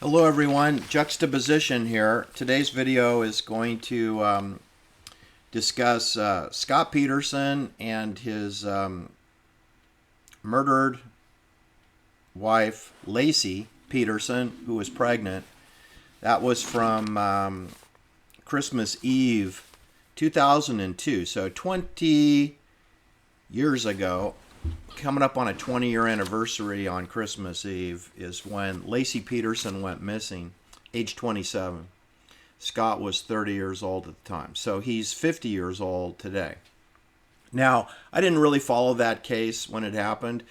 Hello everyone, Juxtaposition here. Today's video is going to discuss Scott Peterson and his murdered wife, Lacey Peterson, who was pregnant. That was from Christmas Eve 2002, so 20 years ago. Coming up on a 20-year anniversary on Christmas Eve is when Lacey Peterson went missing, age 27. Scott was 30 years old at the time, so he's 50 years old today. Now, I didn't really follow that case when it happened.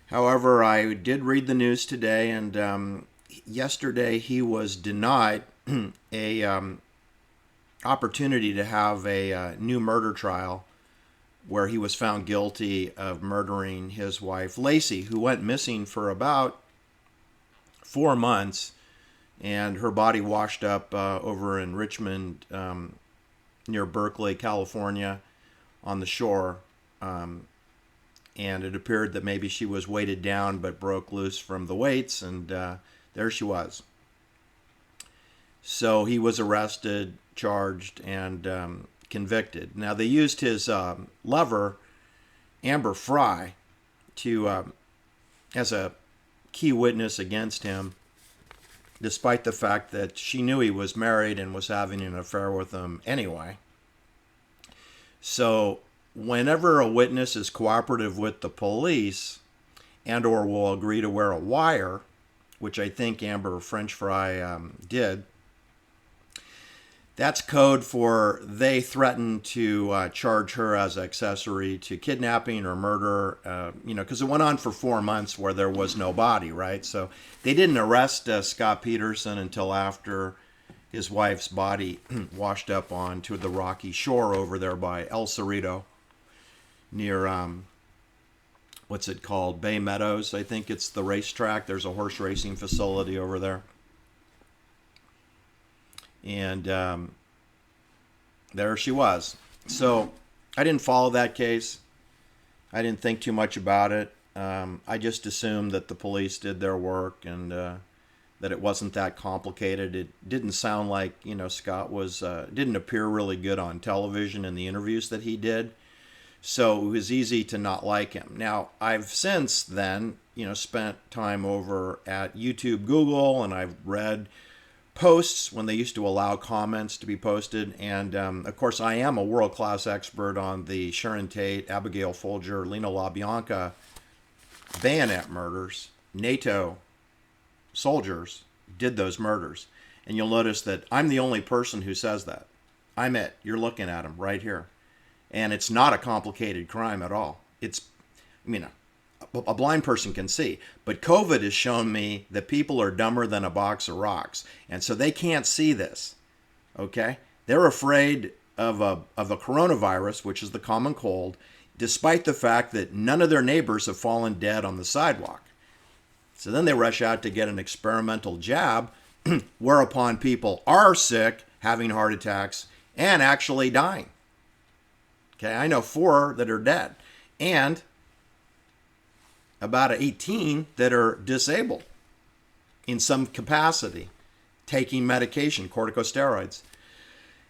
However, I did read the news today, and yesterday he was denied a opportunity to have a new murder trial where he was found guilty of murdering his wife, Lacey, who went missing for about 4 months, and her body washed up over in Richmond, near Berkeley, California, on the shore. And it appeared that maybe she was weighted down but broke loose from the weights, and there she was. So he was arrested, charged, and convicted. Now, they used his lover, Amber Frey, to as a key witness against him, despite the fact that she knew he was married and was having an affair with him anyway. So whenever a witness is cooperative with the police and or will agree to wear a wire, which I think Amber French Fry did, that's code for they threatened to charge her as accessory to kidnapping or murder, because it went on for 4 months where there was no body, right? So they didn't arrest Scott Peterson until after his wife's body washed up onto the rocky shore over there by El Cerrito near, what's it called? Bay Meadows, I think it's the racetrack. There's a horse racing facility over there. And there she was. So I didn't follow that case. I didn't think too much about it. I just assumed that the police did their work and that it wasn't that complicated. It didn't sound like, Scott was, didn't appear really good on television in the interviews that he did. So it was easy to not like him. Now, I've since then, spent time over at YouTube, Google, and I've read posts when they used to allow comments to be posted, and of course I am a world-class expert on the Sharon Tate, Abigail Folger, Lena LaBianca bayonet murders. NATO soldiers did those murders, and you'll notice that I'm the only person who says that. I'm it. You're looking at him right here, and it's not a complicated crime at all. It's, a blind person can see, but COVID has shown me that people are dumber than a box of rocks, and so they can't see this. Okay, they're afraid of a coronavirus, which is the common cold, despite the fact that none of their neighbors have fallen dead on the sidewalk. So then they rush out to get an experimental jab, whereupon people are sick, having heart attacks, and actually dying. Okay, I know 4 that are dead, and about 18 that are disabled in some capacity, taking medication, corticosteroids,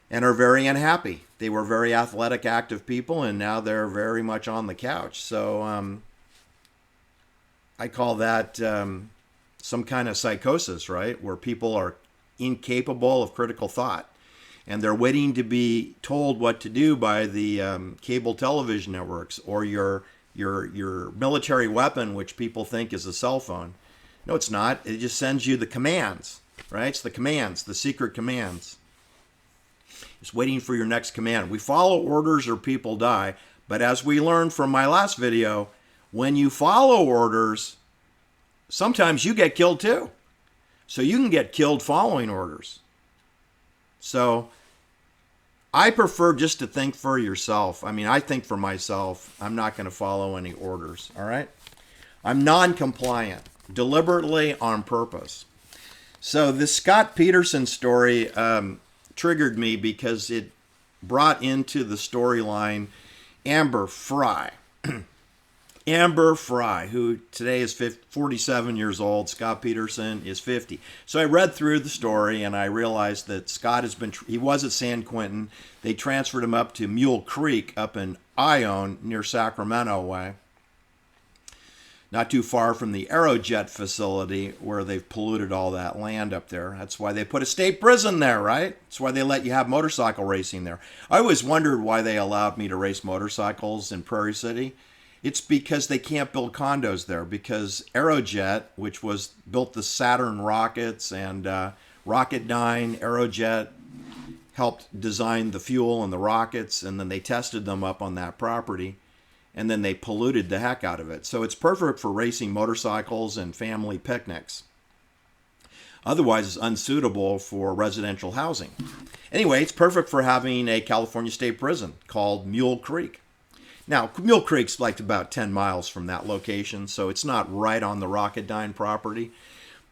and are very unhappy. They were very athletic, active people, and now they're very much on the couch. So I call that some kind of psychosis, right? Where people are incapable of critical thought, and they're waiting to be told what to do by the cable television networks or your military weapon, which people think is a cell phone. No, it's not. It just sends you the commands, right? It's the commands, the secret commands. It's waiting for your next command. We follow orders or people die. But as we learned from my last video, when you follow orders, sometimes you get killed too. So you can get killed following orders. So I prefer just to think for yourself. I think for myself. I'm not going to follow any orders, all right? I'm non-compliant, deliberately on purpose. So this Scott Peterson story triggered me because it brought into the storyline Amber Frey. Amber Frey, who today is 47 years old. Scott Peterson is 50. So I read through the story and I realized that Scott he was at San Quentin. They transferred him up to Mule Creek up in Ione near Sacramento way. Not too far from the Aerojet facility where they've polluted all that land up there. That's why they put a state prison there, right? That's why they let you have motorcycle racing there. I always wondered why they allowed me to race motorcycles in Prairie City. It's because they can't build condos there, because Aerojet, which built the Saturn rockets, and Rocketdyne, Aerojet helped design the fuel and the rockets, and then they tested them up on that property, and then they polluted the heck out of it. So it's perfect for racing motorcycles and family picnics. Otherwise, it's unsuitable for residential housing. Anyway, it's perfect for having a California state prison called Mule Creek. Now, Mule Creek's like about 10 miles from that location, so it's not right on the Rocketdyne property,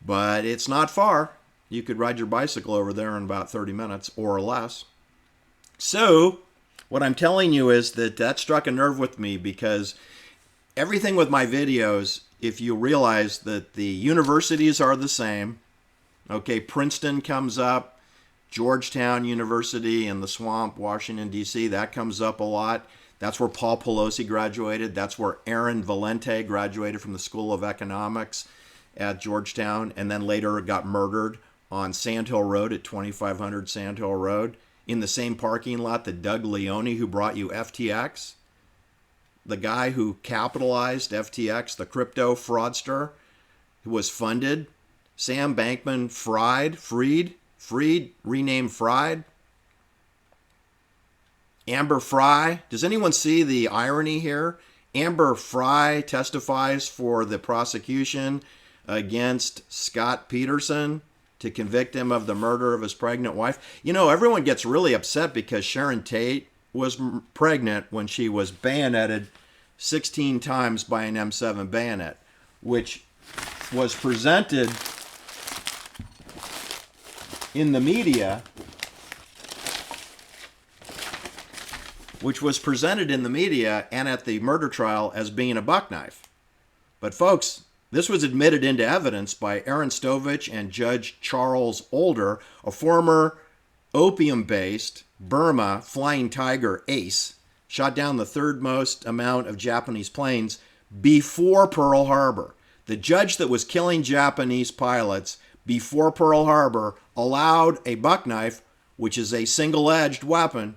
but it's not far. You could ride your bicycle over there in about 30 minutes or less. So, what I'm telling you is that struck a nerve with me, because everything with my videos, if you realize that the universities are the same, okay, Princeton comes up, Georgetown University in the swamp, Washington, D.C., that comes up a lot. That's where Paul Pelosi graduated. That's where Aaron Valente graduated from the School of Economics at Georgetown, and then later got murdered on Sandhill Road at 2500 Sandhill Road, in the same parking lot that Doug Leone, who brought you FTX, the guy who capitalized FTX, the crypto fraudster, who was funded. Sam Bankman Freed, renamed Fried. Amber Frey. Does anyone see the irony here? Amber Frey testifies for the prosecution against Scott Peterson to convict him of the murder of his pregnant wife. You know, everyone gets really upset because Sharon Tate was pregnant when she was bayoneted 16 times by an M7 bayonet, which was presented in the media and at the murder trial as being a buck knife. But folks, this was admitted into evidence by Aaron Stovich and Judge Charles Older, a former opium-based Burma Flying Tiger ace, shot down the third most amount of Japanese planes before Pearl Harbor. The judge that was killing Japanese pilots before Pearl Harbor allowed a buck knife, which is a single-edged weapon,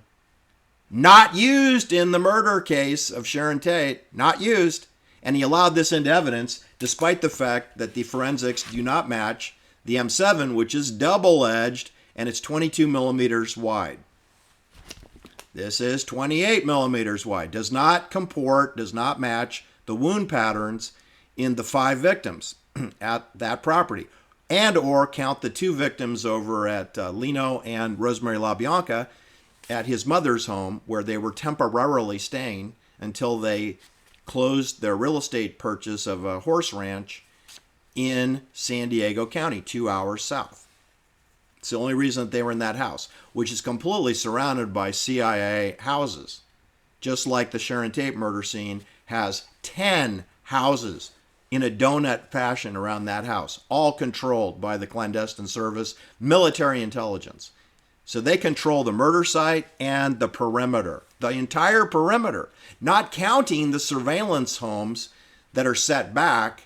not used in the murder case of Sharon Tate, not used, and he allowed this into evidence despite the fact that the forensics do not match the M7, which is double-edged and it's 22 millimeters wide. This is 28 millimeters wide. Does not comport, does not match the wound patterns in the 5 victims at that property, and or count the 2 victims over at Lino and Rosemary LaBianca at his mother's home, where they were temporarily staying until they closed their real estate purchase of a horse ranch in San Diego County, 2 hours south. It's the only reason that they were in that house, which is completely surrounded by CIA houses. Just like the Sharon Tate murder scene has 10 houses in a donut fashion around that house, all controlled by the clandestine service, military intelligence. So they control the murder site and the perimeter, the entire perimeter, not counting the surveillance homes that are set back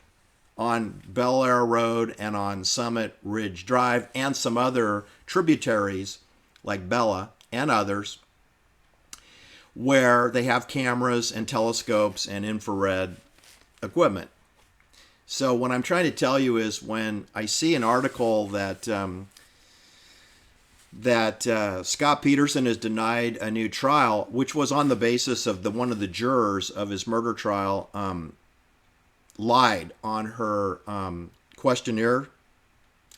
on Bel Air Road and on Summit Ridge Drive and some other tributaries like Bella and others, where they have cameras and telescopes and infrared equipment. So what I'm trying to tell you is, when I see an article that Scott Peterson is denied a new trial, which was on the basis of one of the jurors of his murder trial lied on her questionnaire,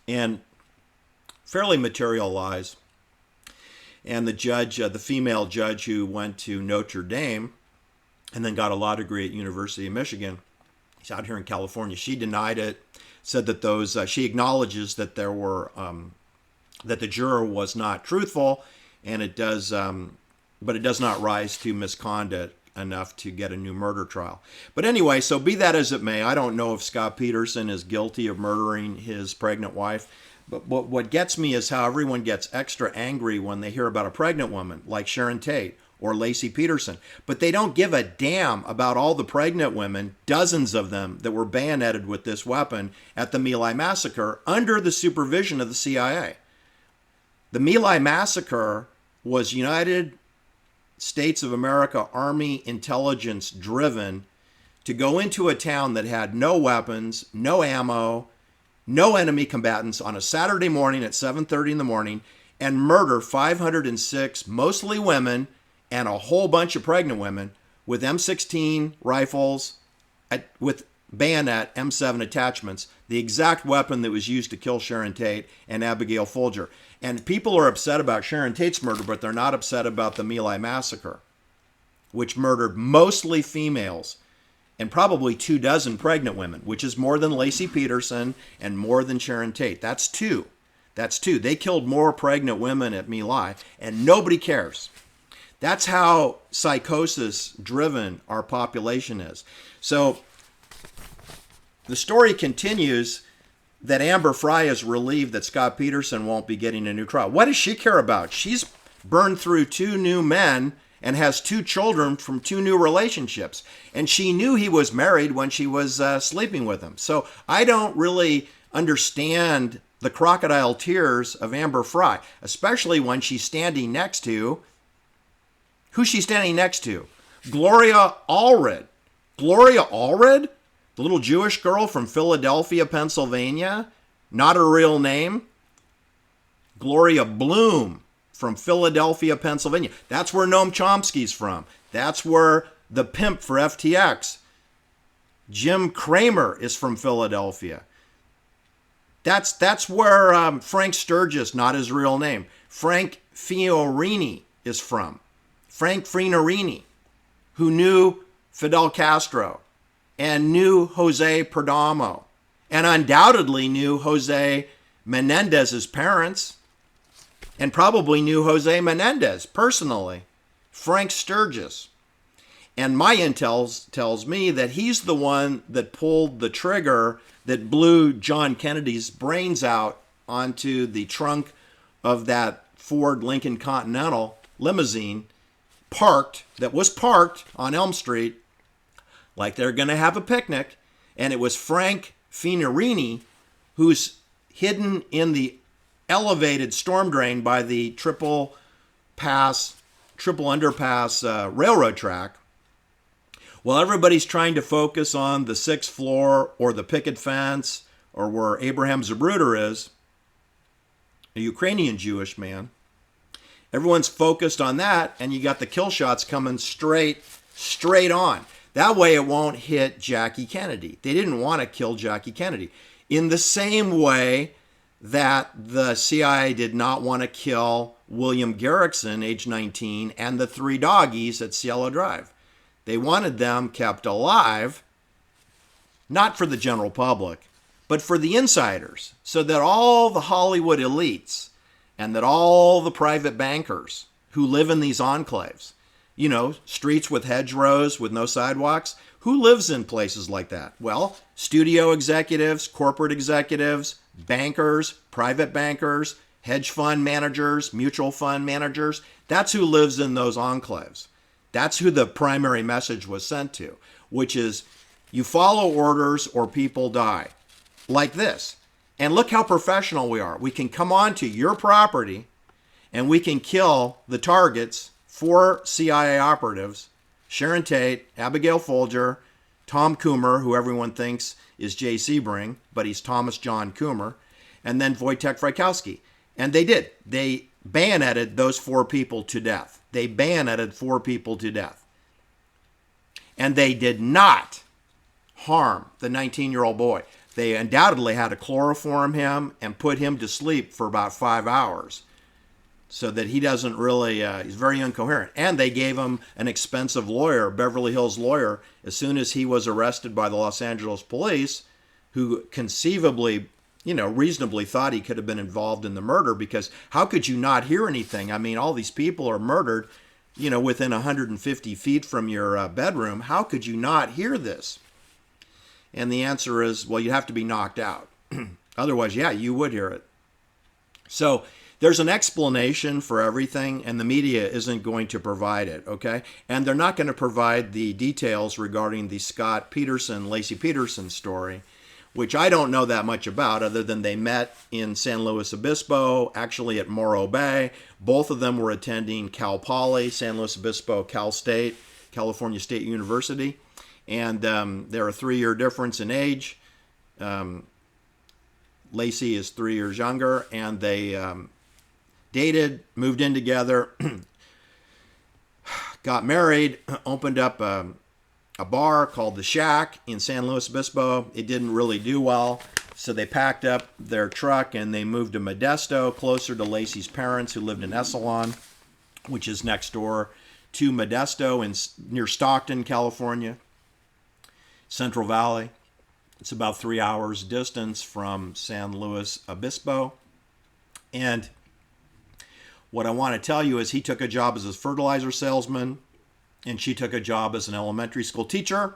and fairly material lies. And the judge, the female judge who went to Notre Dame and then got a law degree at University of Michigan, she's out here in California, she denied it, said that she acknowledges that there were that the juror was not truthful, and it does, but it does not rise to misconduct enough to get a new murder trial. But anyway, so be that as it may, I don't know if Scott Peterson is guilty of murdering his pregnant wife. But what gets me is how everyone gets extra angry when they hear about a pregnant woman like Sharon Tate or Lacey Peterson. But they don't give a damn about all the pregnant women, dozens of them, that were bayoneted with this weapon at the My Lai massacre under the supervision of the CIA. The My Lai massacre was United States of America Army intelligence driven to go into a town that had no weapons, no ammo, no enemy combatants on a Saturday morning at 7:30 in the morning and murder 506, mostly women, and a whole bunch of pregnant women with M16 rifles with bayonet M7 attachments, the exact weapon that was used to kill Sharon Tate and Abigail Folger. And people are upset about Sharon Tate's murder, but they're not upset about the My Lai massacre, which murdered mostly females and probably 24 pregnant women, which is more than Lacey Peterson and more than Sharon Tate. That's two. They killed more pregnant women at My Lai, and nobody cares. That's how psychosis-driven our population is. So the story continues that Amber Frey is relieved that Scott Peterson won't be getting a new trial. What does she care about? She's burned through 2 new men and has 2 children from 2 new relationships. And she knew he was married when she was sleeping with him. So I don't really understand the crocodile tears of Amber Frey, especially when she's standing next to, who's she standing next to? Gloria Allred. Gloria Allred? The little Jewish girl from Philadelphia, Pennsylvania? Not her real name? Gloria Bloom from Philadelphia, Pennsylvania. That's where Noam Chomsky's from. That's where the pimp for FTX, Jim Cramer, is from Philadelphia. That's where Frank Sturgis, not his real name, Frank Fiorini is from. Frank Fiorini, who knew Fidel Castro and knew Jose Perdomo and undoubtedly knew Jose Menendez's parents and probably knew Jose Menendez personally, Frank Sturgis. And my intel tells me that he's the one that pulled the trigger that blew John Kennedy's brains out onto the trunk of that Ford Lincoln Continental limousine that was parked on Elm Street like they're going to have a picnic. And it was Frank Fiorini, who's hidden in the elevated storm drain by the triple underpass railroad track. Well, everybody's trying to focus on the 6th floor or the picket fence or where Abraham Zapruder is, a Ukrainian Jewish man. Everyone's focused on that, and you got the kill shots coming straight on. That way it won't hit Jackie Kennedy. They didn't want to kill Jackie Kennedy. In the same way that the CIA did not want to kill William Garrickson, age 19, and the 3 doggies at Cielo Drive. They wanted them kept alive, not for the general public, but for the insiders, so that all the Hollywood elites and that all the private bankers who live in these enclaves, streets with hedgerows with no sidewalks, who lives in places like that? Well, studio executives, corporate executives, bankers, private bankers, hedge fund managers, mutual fund managers. That's who lives in those enclaves. That's who the primary message was sent to, which is you follow orders or people die. Like this. And look how professional we are. We can come onto your property and we can kill the targets, 4 CIA operatives, Sharon Tate, Abigail Folger, Tom Coomer, who everyone thinks is Jay Sebring, but he's Thomas John Coomer, and then Wojtek Frykowski. And they did. They bayoneted those 4 people to death. They bayoneted 4 people to death. And they did not harm the 19-year-old boy. They undoubtedly had to chloroform him and put him to sleep for about 5 hours so that he doesn't really, he's very incoherent. And they gave him an expensive lawyer, Beverly Hills lawyer, as soon as he was arrested by the Los Angeles police, who conceivably, reasonably thought he could have been involved in the murder, because how could you not hear anything? I mean, all these people are murdered. within 150 feet from your bedroom, how could you not hear this? And the answer is, well, you have to be knocked out. Otherwise, yeah, you would hear it. So there's an explanation for everything, and the media isn't going to provide it, okay? And they're not going to provide the details regarding the Scott Peterson, Laci Peterson story, which I don't know that much about, other than they met in San Luis Obispo, actually at Morro Bay. Both of them were attending Cal Poly, San Luis Obispo, Cal State, California State University. And they're a 3-year difference in age. Laci is 3 years younger, and they dated, moved in together, got married, opened up a bar called The Shack in San Luis Obispo. It didn't really do well, so they packed up their truck and they moved to Modesto, closer to Laci's parents, who lived in Esalen, which is next door to Modesto near Stockton, California, Central Valley. It's about 3 hours distance from San Luis Obispo. And what I want to tell you is he took a job as a fertilizer salesman, and she took a job as an elementary school teacher.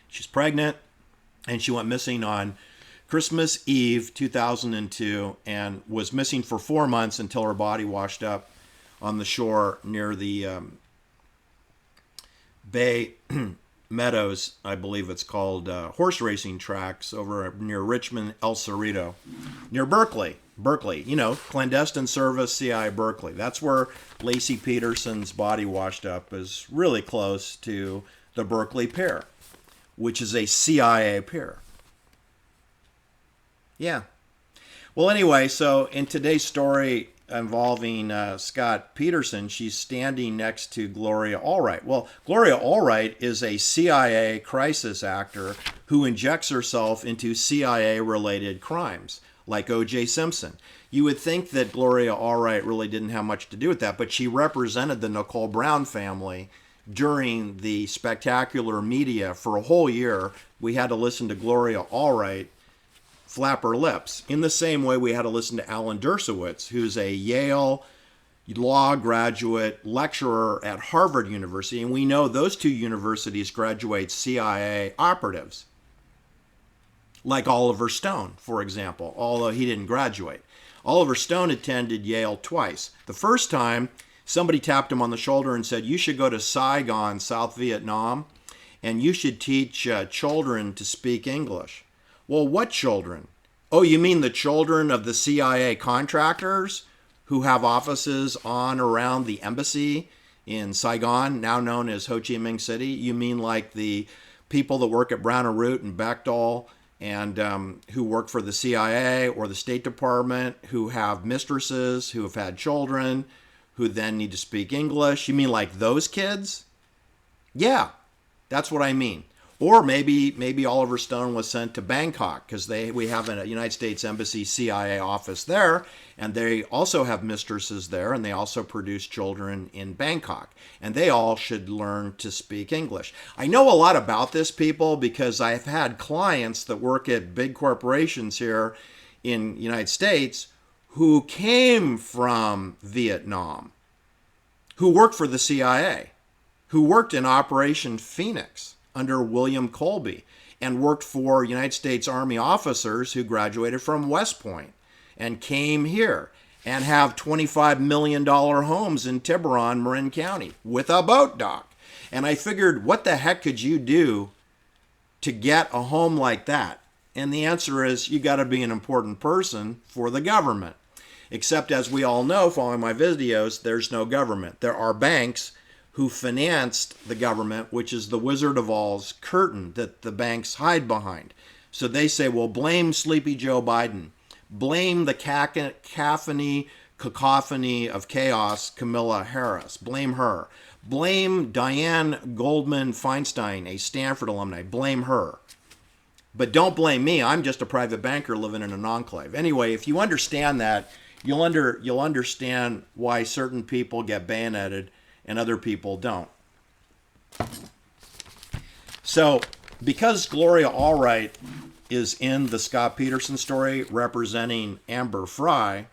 She's pregnant, and she went missing on Christmas Eve 2002 and was missing for 4 months until her body washed up on the shore near the Bay Meadows, I believe it's called, horse racing tracks over near Richmond, El Cerrito, near Berkeley. Berkeley, clandestine service, CIA Berkeley. That's where Laci Peterson's body washed up, is really close to the Berkeley Pier, which is a CIA pier. Yeah. Well, anyway, so in today's story involving Scott Peterson, she's standing next to Gloria Allred. Well, Gloria Allred is a CIA crisis actor who injects herself into CIA-related crimes, like O.J. Simpson. You would think that Gloria Allred really didn't have much to do with that, but she represented the Nicole Brown family during the spectacular media for a whole year. We had to listen to Gloria Allred flap her lips, in the same way we had to listen to Alan Dershowitz, who's a Yale law graduate lecturer at Harvard University, and we know those two universities graduate CIA operatives, like Oliver Stone, for example, although he didn't graduate. Oliver Stone attended Yale twice. The first time, somebody tapped him on the shoulder and said, you should go to Saigon, South Vietnam, and you should teach children to speak English. Well, what children? Oh, you mean the children of the CIA contractors who have offices on around the embassy in Saigon, now known as Ho Chi Minh City? You mean like the people that work at Brown and Root and Bechtel and who work for the CIA or the State Department, who have mistresses, who have had children, who then need to speak English? You mean like those kids? Yeah, that's what I mean. Or maybe Oliver Stone was sent to Bangkok, because we have a United States Embassy CIA office there, and they also have mistresses there, and they also produce children in Bangkok, and they all should learn to speak English. I know a lot about this, people, because I've had clients that work at big corporations here in the United States who came from Vietnam, who worked for the CIA, who worked in Operation Phoenix under William Colby, and worked for United States Army officers who graduated from West Point and came here and have $25 million homes in Tiburon, Marin County with a boat dock. And I figured, what the heck could you do to get a home like that? And the answer is, you got to be an important person for the government. Except, as we all know, following my videos, there's no government. There are banks who financed the government, which is the Wizard of Oz curtain that the banks hide behind. So they say, well, blame Sleepy Joe Biden. Blame the cacophony of chaos, Kamala Harris. Blame her. Blame Diane Goldman Feinstein, a Stanford alumni. Blame her. But don't blame me. I'm just a private banker living in an enclave. Anyway, if you understand that, you'll understand why certain people get bayoneted and other people don't. So, because Gloria Allred is in the Scott Peterson story representing Amber Frey,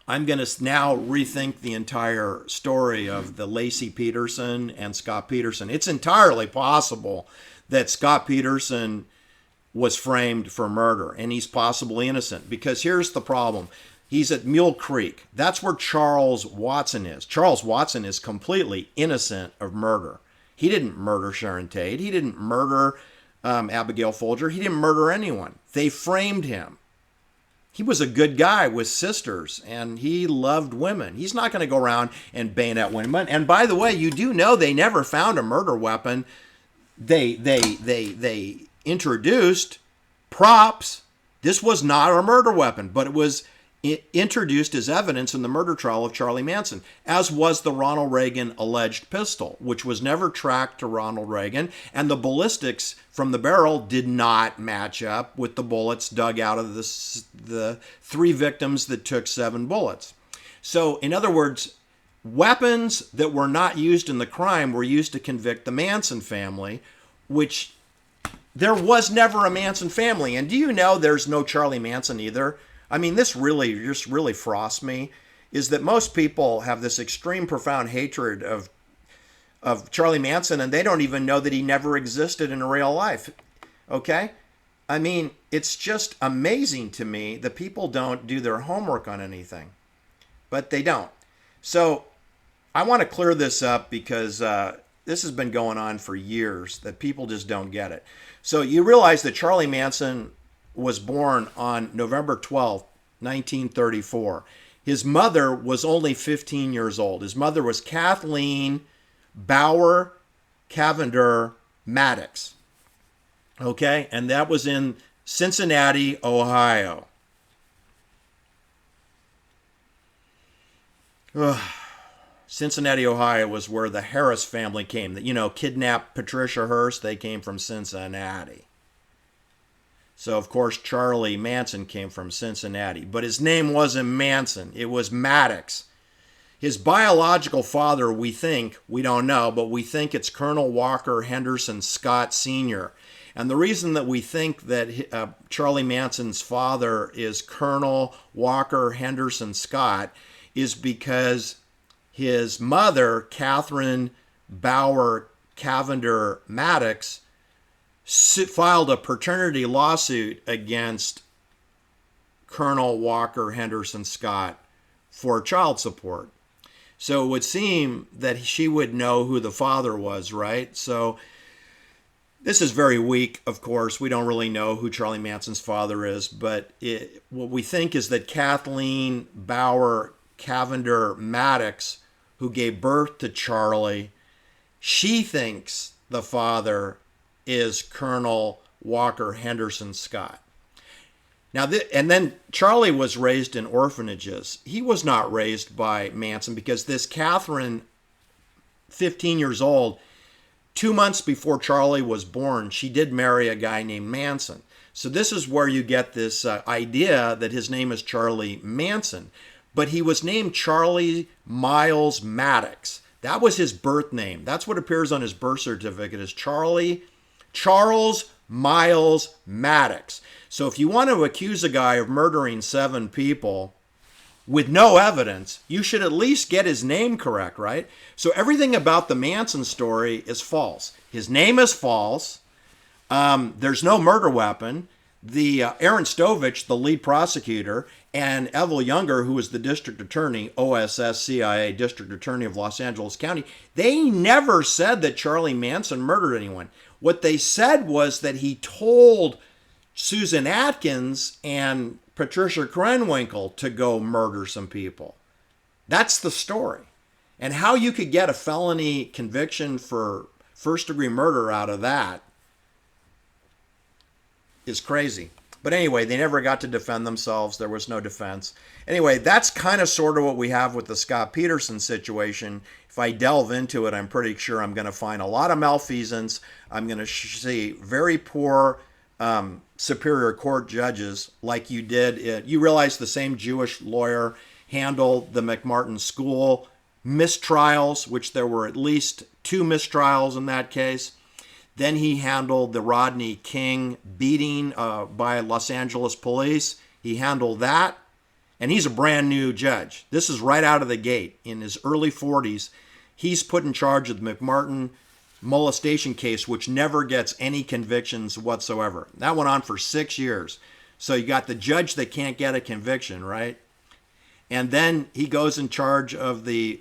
I'm going to now rethink the entire story of the Lacey Peterson and Scott Peterson. It's entirely possible that Scott Peterson was framed for murder, and he's possibly innocent. Because here's the problem. He's at Mule Creek. That's where Charles Watson is. Charles Watson is completely innocent of murder. He didn't murder Sharon Tate. He didn't murder Abigail Folger. He didn't murder anyone. They framed him. He was a good guy with sisters, and he loved women. He's not going to go around and bayonet women. And by the way, you do know they never found a murder weapon. They introduced props. This was not a murder weapon, but it was introduced as evidence in the murder trial of Charlie Manson, as was the Ronald Reagan alleged pistol, which was never tracked to Ronald Reagan, and the ballistics from the barrel did not match up with the bullets dug out of the 3 victims that took 7 bullets. So, in other words, weapons that were not used in the crime were used to convict the Manson family, which there was never a Manson family. And do you know there's no Charlie Manson either? I mean, this really just really frosts me, is that most people have this extreme, profound hatred of Charlie Manson, and they don't even know that he never existed in real life. Okay? I mean, it's just amazing to me that people don't do their homework on anything. But they don't. So I want to clear this up because this has been going on for years, that people just don't get it. So you realize that Charlie Manson was born on November 12th, 1934. His mother was only 15 years old. His mother was Kathleen Bauer Cavender Maddox. Okay? And that was in Cincinnati, Ohio. Cincinnati, Ohio was where the Harris family came. You know, kidnapped Patricia Hearst. They came from Cincinnati. So, of course, Charlie Manson came from Cincinnati. But his name wasn't Manson. It was Maddox. His biological father, we think, we don't know, but we think it's Colonel Walker Henderson Scott Sr. And the reason that we think that Charlie Manson's father is Colonel Walker Henderson Scott is because his mother, Catherine Bauer Cavender Maddox, filed a paternity lawsuit against Colonel Walker Henderson Scott for child support. So it would seem that she would know who the father was, right? So this is very weak, of course. We don't really know who Charlie Manson's father is, but what we think is that Kathleen Bauer Cavender Maddox, who gave birth to Charlie, she thinks the father is Colonel Walker Henderson Scott. Now, and then Charlie was raised in orphanages. He was not raised by Manson because this Catherine, 15 years old, 2 months before Charlie was born, she did marry a guy named Manson. So this is where you get this idea that his name is Charlie Manson. But he was named Charlie Miles Maddox. That was his birth name. That's what appears on his birth certificate, is Charles Miles Maddox. So if you want to accuse a guy of murdering 7 people with no evidence, you should at least get his name correct, right? So everything about the Manson story is false. His name is false. There's no murder weapon. Aaron Stovich, the lead prosecutor, and Evel Younger, who was the district attorney, OSS CIA district attorney of Los Angeles County, they never said that Charlie Manson murdered anyone. What they said was that he told Susan Atkins and Patricia Krenwinkel to go murder some people. That's the story. And how you could get a felony conviction for first-degree murder out of that is crazy. But anyway, they never got to defend themselves. There was no defense. Anyway, that's kind of sort of what we have with the Scott Peterson situation. If I delve into it, I'm pretty sure I'm going to find a lot of malfeasance. I'm going to see very poor Superior Court judges like you did. You realize the same Jewish lawyer handled the McMartin School mistrials, which there were at least 2 mistrials in that case. Then he handled the Rodney King beating by Los Angeles police. He handled that. And he's a brand new judge. This is right out of the gate. In his early 40s, he's put in charge of the McMartin molestation case, which never gets any convictions whatsoever. That went on for 6 years. So you got the judge that can't get a conviction, right? And then he goes in charge of the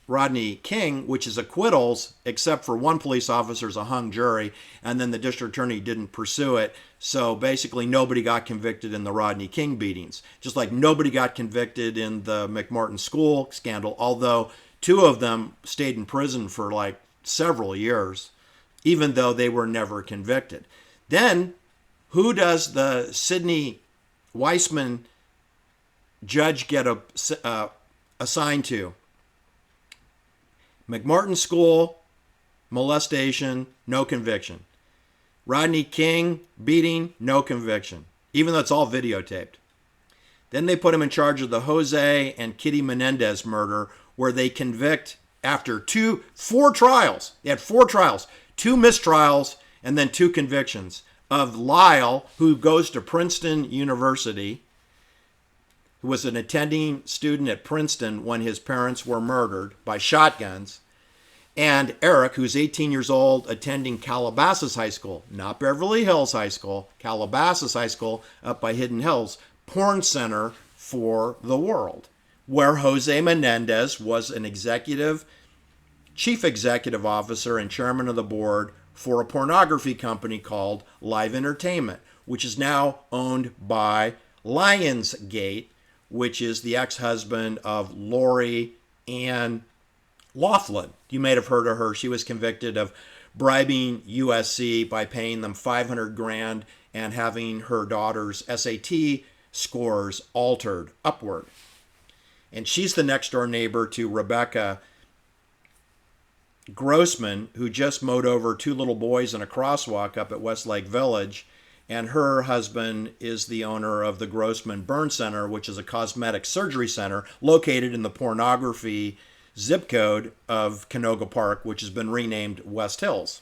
Rodney King, which is acquittals, except for one police officer's a hung jury, and then the district attorney didn't pursue it. So basically nobody got convicted in the Rodney King beatings, just like nobody got convicted in the McMartin school scandal, although 2 of them stayed in prison for like several years, even though they were never convicted. Then who does the Sidney Weissman judge get assigned to? McMartin school, molestation, no conviction. Rodney King beating, no conviction, even though it's all videotaped. Then they put him in charge of the Jose and Kitty Menendez murder, where they convict after 4 trials. They had 4 trials, 2 mistrials, and then 2 convictions of Lyle, who goes to Princeton University, who was an attending student at Princeton when his parents were murdered by shotguns, and Eric, who's 18 years old, attending Calabasas High School, not Beverly Hills High School, Calabasas High School up by Hidden Hills, porn center for the world, where Jose Menendez was an chief executive officer and chairman of the board for a pornography company called Live Entertainment, which is now owned by Lionsgate, which is the ex-husband of Lori Ann Loughlin. You may have heard of her. She was convicted of bribing USC by paying them $500,000 and having her daughter's SAT scores altered upward. And she's the next door neighbor to Rebecca Grossman, who just mowed over 2 little boys in a crosswalk up at Westlake Village. And her husband is the owner of the Grossman Burn Center, which is a cosmetic surgery center located in the pornography zip code of Canoga Park, which has been renamed West Hills.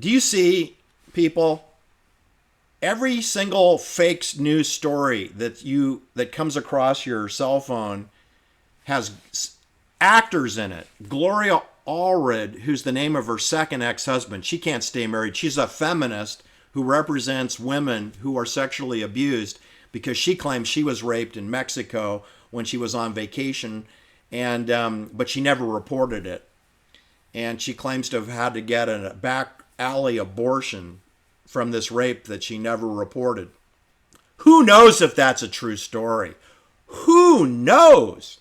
Do you see, people, every single fake news story that comes across your cell phone has actors in it. Gloria Allred, who's the name of her second ex-husband, she can't stay married. She's a feminist who represents women who are sexually abused because she claims she was raped in Mexico when she was on vacation, and but she never reported it. And she claims to have had to get a back alley abortion from this rape that she never reported. Who knows if that's a true story? Who knows?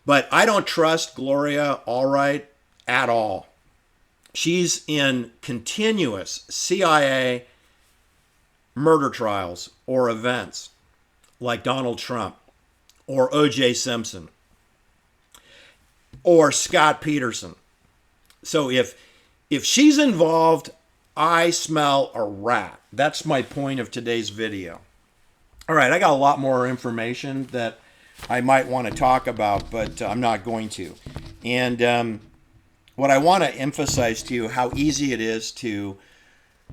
But I don't trust Gloria Allred at all. She's in continuous CIA murder trials or events like Donald Trump or O.J. Simpson or Scott Peterson. So if she's involved, I smell a rat. That's my point of today's video. All right, I got a lot more information that I might want to talk about, but I'm not going to. And what I want to emphasize to you, how easy it is to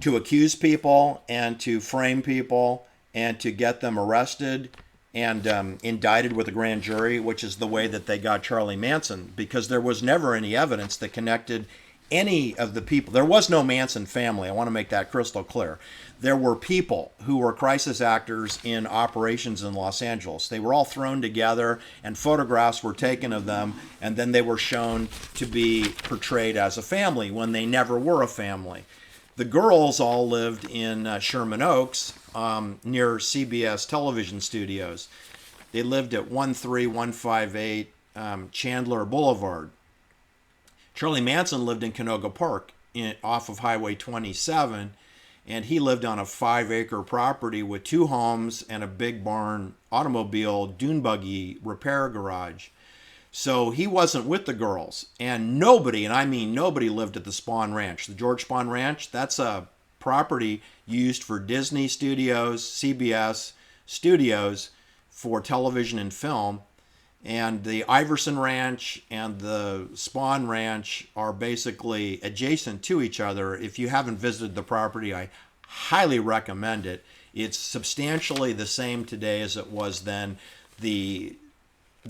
accuse people and to frame people and to get them arrested and indicted with a grand jury, which is the way that they got Charlie Manson, because there was never any evidence that connected any of the people. There was no Manson family. I want to make that crystal clear. There were people who were crisis actors in operations in Los Angeles. They were all thrown together and photographs were taken of them, and then they were shown to be portrayed as a family when they never were a family. The girls all lived in Sherman Oaks near CBS television studios. They lived at 13158 Chandler Boulevard. Charlie Manson lived in Canoga Park off of Highway 27, and he lived on a 5-acre property with 2 homes and a big barn automobile dune buggy repair garage. So he wasn't with the girls, and nobody, and I mean nobody, lived at the Spahn Ranch. The George Spahn Ranch, that's a property used for Disney Studios, CBS Studios for television and film. And the Iverson Ranch and the Spahn Ranch are basically adjacent to each other. If you haven't visited the property, I highly recommend it. It's substantially the same today as it was then. The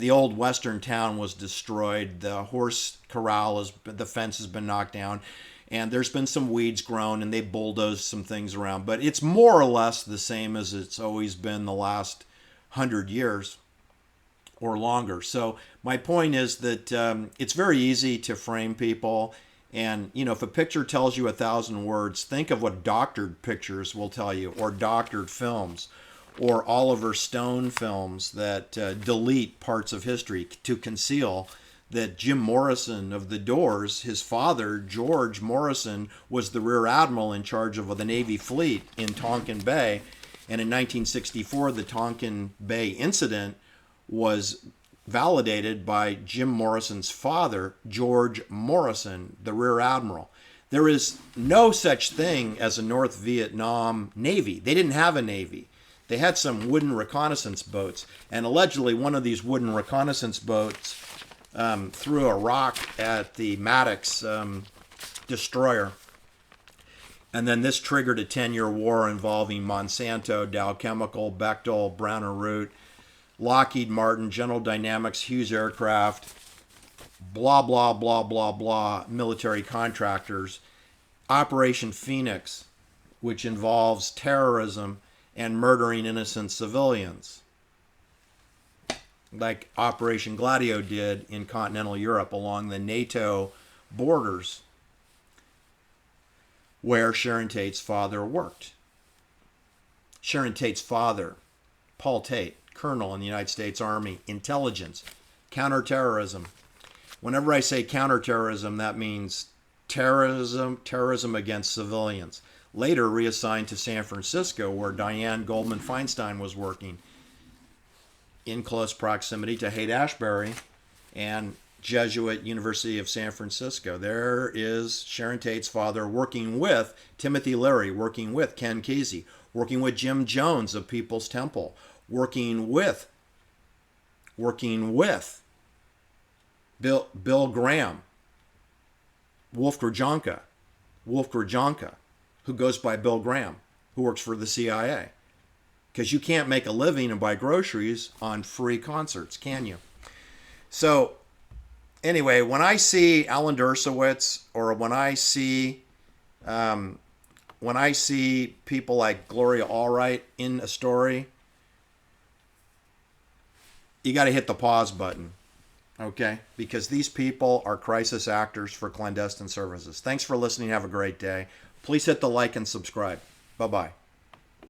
old western town was destroyed. The horse corral, the fence has been knocked down, and there's been some weeds grown, and they bulldozed some things around. But it's more or less the same as it's always been the last 100 years or longer. So my point is that it's very easy to frame people. And, if a picture tells you 1,000 words, think of what doctored pictures will tell you, or doctored films, or Oliver Stone films that delete parts of history to conceal that Jim Morrison of the Doors, his father, George Morrison, was the rear admiral in charge of the Navy fleet in Tonkin Bay. And in 1964, the Tonkin Bay incident was validated by Jim Morrison's father, George Morrison, the rear admiral. There is no such thing as a North Vietnam Navy. They didn't have a Navy. They had some wooden reconnaissance boats, and allegedly one of these wooden reconnaissance boats threw a rock at the Maddox destroyer. And then this triggered a 10-year war involving Monsanto, Dow Chemical, Bechtel, Brown & Root, Lockheed Martin, General Dynamics, Hughes Aircraft, blah, blah, blah, blah, blah, military contractors. Operation Phoenix, which involves terrorism and murdering innocent civilians, like Operation Gladio did in continental Europe along the NATO borders, where Sharon Tate's father worked. Sharon Tate's father, Paul Tate, colonel in the United States Army, intelligence, counterterrorism. Whenever I say counterterrorism, that means terrorism against civilians. Later reassigned to San Francisco, where Diane Goldman Feinstein was working in close proximity to Haight-Ashbury and Jesuit University of San Francisco. There is Sharon Tate's father working with Timothy Leary, working with Ken Kesey, working with Jim Jones of People's Temple, working with Bill Graham, Wolf Grudjanka, who goes by Bill Graham, who works for the CIA. Because you can't make a living and buy groceries on free concerts, can you? So, anyway, when I see Alan Dershowitz, or when I see people like Gloria Allred in a story, you got to hit the pause button, okay? Because these people are crisis actors for clandestine services. Thanks for listening. Have a great day. Please hit the like and subscribe. Bye-bye.